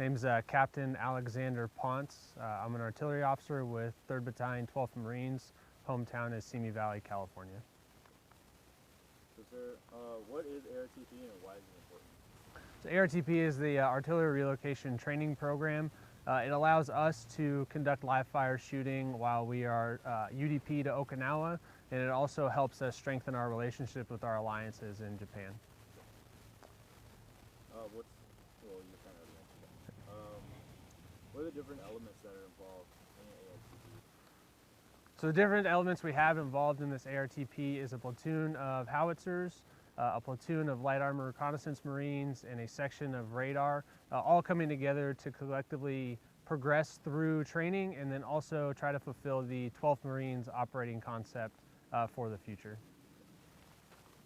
Name's Captain Alexander Ponce. I'm an artillery officer with 3rd Battalion, 12th Marines. Hometown is Simi Valley, California. So, sir, what is ARTP and why is it important? So ARTP is the Artillery Relocation Training Program. It allows us to conduct live fire shooting while we are UDP to Okinawa, and it also helps us strengthen our relationship with our alliances in Japan. What are the different elements that are involved in ARTP? So the different elements we have involved in this ARTP is a platoon of howitzers, a platoon of light armor reconnaissance Marines, and a section of radar, all coming together to collectively progress through training and then also try to fulfill the 12th Marines operating concept for the future.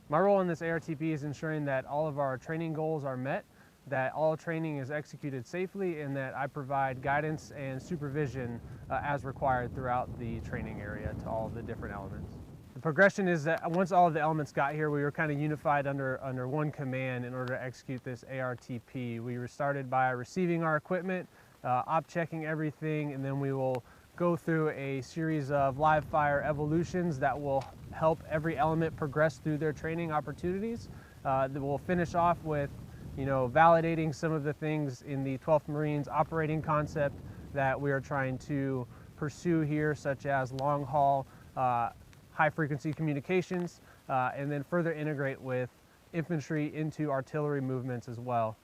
My role in this ARTP is ensuring that all of our training goals are met, that all training is executed safely, and that I provide guidance and supervision as required throughout the training area to all the different elements. The progression is that once all of the elements got here, we were kind of unified under one command in order to execute this ARTP. We were started by receiving our equipment, op checking everything, and then we will go through a series of live fire evolutions that will help every element progress through their training opportunities. That will finish off with validating some of the things in the 12th Marines operating concept that we are trying to pursue here, such as long haul, high frequency communications, and then further integrate with infantry into artillery movements as well.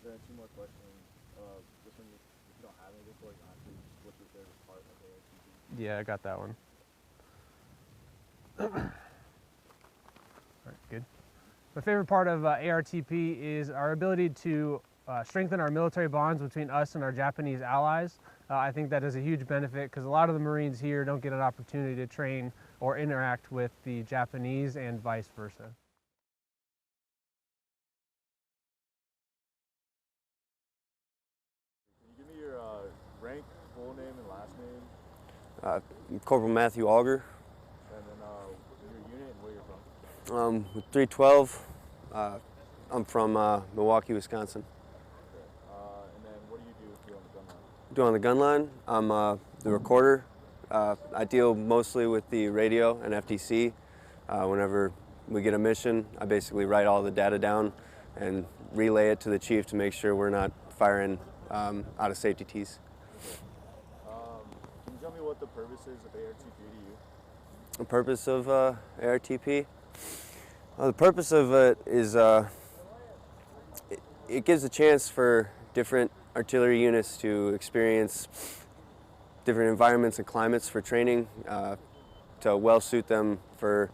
There are 2 more questions. This one, if you don't have anything for it, honestly, what's your favorite part of ARTP? Yeah, I got that one. All right, good. My favorite part of ARTP is our ability to strengthen our military bonds between us and our Japanese allies. I think that is a huge benefit because a lot of the Marines here don't get an opportunity to train or interact with the Japanese and vice versa. Can you give me your rank, full name, and last name? Corporal Matthew Aulgur. And then your unit and where you're from. With 312, I'm from Milwaukee, Wisconsin. Okay. And then what do you do if you're on the gun line? On the gun line, I'm the recorder. I deal mostly with the radio and FTC. Whenever we get a mission, I basically write all the data down and relay it to the chief to make sure we're not firing out of safety tees. Can you tell me what the purpose is of ARTP to you? The purpose of ARTP? Well, the purpose of it is it gives a chance for different artillery units to experience different environments and climates for training to well suit them for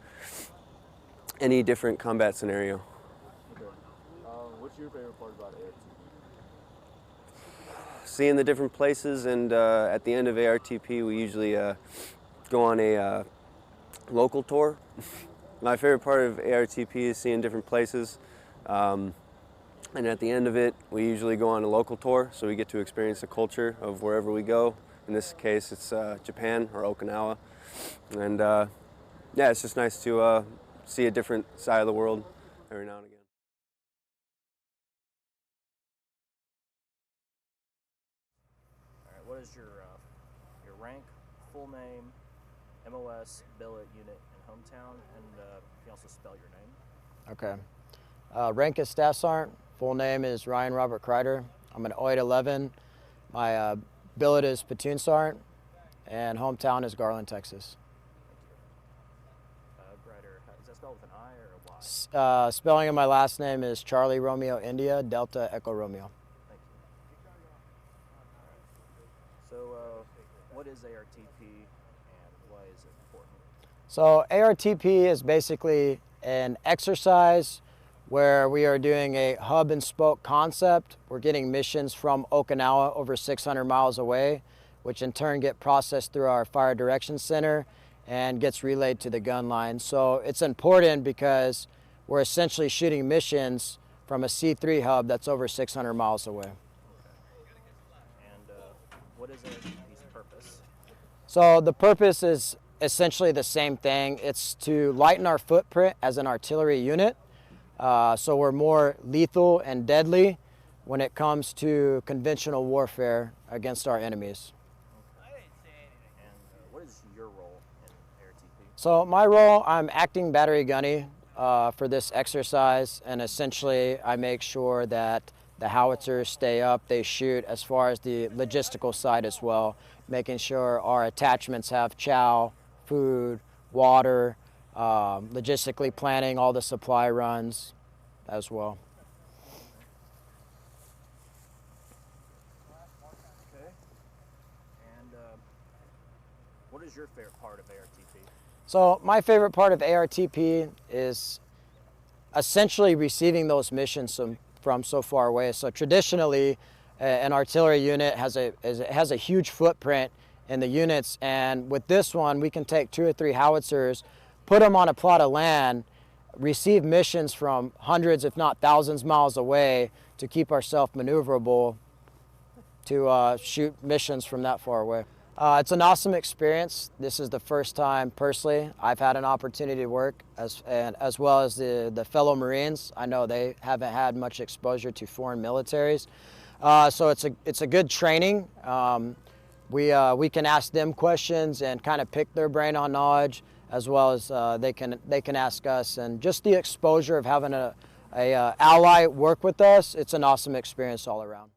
any different combat scenario. Okay. What's your favorite part about ARTP? Seeing the different places, and at the end of ARTP we usually go on a local tour. My favorite part of ARTP is seeing different places, and at the end of it we usually go on a local tour, so we get to experience the culture of wherever we go. In this case it's Japan or Okinawa, and yeah, it's just nice to see a different side of the world every now and again. All right, what is your rank, full name, MOS, billet, unit, and hometown, and you can also spell your name. Okay. Rank is Staff Sergeant. Full name is Ryan Robert Crider. I'm an Oita 11. My billet is Platoon Sergeant, and hometown is Garland, Texas. Crider, is that spelled with an I or a Y? Spelling of my last name is Charlie Romeo India Delta Echo Romeo. Thank you. So, what is ARTP and why is it important? So ARTP is basically an exercise where we are doing a hub and spoke concept. We're getting missions from Okinawa over 600 miles away, which in turn get processed through our Fire Direction Center and gets relayed to the gun line. So it's important because we're essentially shooting missions from a C3 hub that's over 600 miles away. Okay. And what is ARTP's purpose? So the purpose is essentially the same thing. It's to lighten our footprint as an artillery unit. So we're more lethal and deadly when it comes to conventional warfare against our enemies. And what is your role in ARTP? So my role, I'm acting battery gunny for this exercise, and essentially I make sure that the howitzers stay up, they shoot, as far as the logistical side as well, making sure our attachments have chow, food, water, logistically planning all the supply runs as well. Okay. And what is your favorite part of ARTP? So my favorite part of ARTP is essentially receiving those missions from so far away. So traditionally, an artillery unit has a huge footprint in the units, and with this one, we can take 2 or 3 howitzers, put them on a plot of land, receive missions from hundreds, if not thousands, miles away to keep ourselves maneuverable to shoot missions from that far away. It's an awesome experience. This is the first time, personally, I've had an opportunity to work as well as the fellow Marines. I know they haven't had much exposure to foreign militaries. So it's a good training. We can ask them questions and kind of pick their brain on knowledge, as well as they can ask us. And just the exposure of having a ally work with us, it's an awesome experience all around.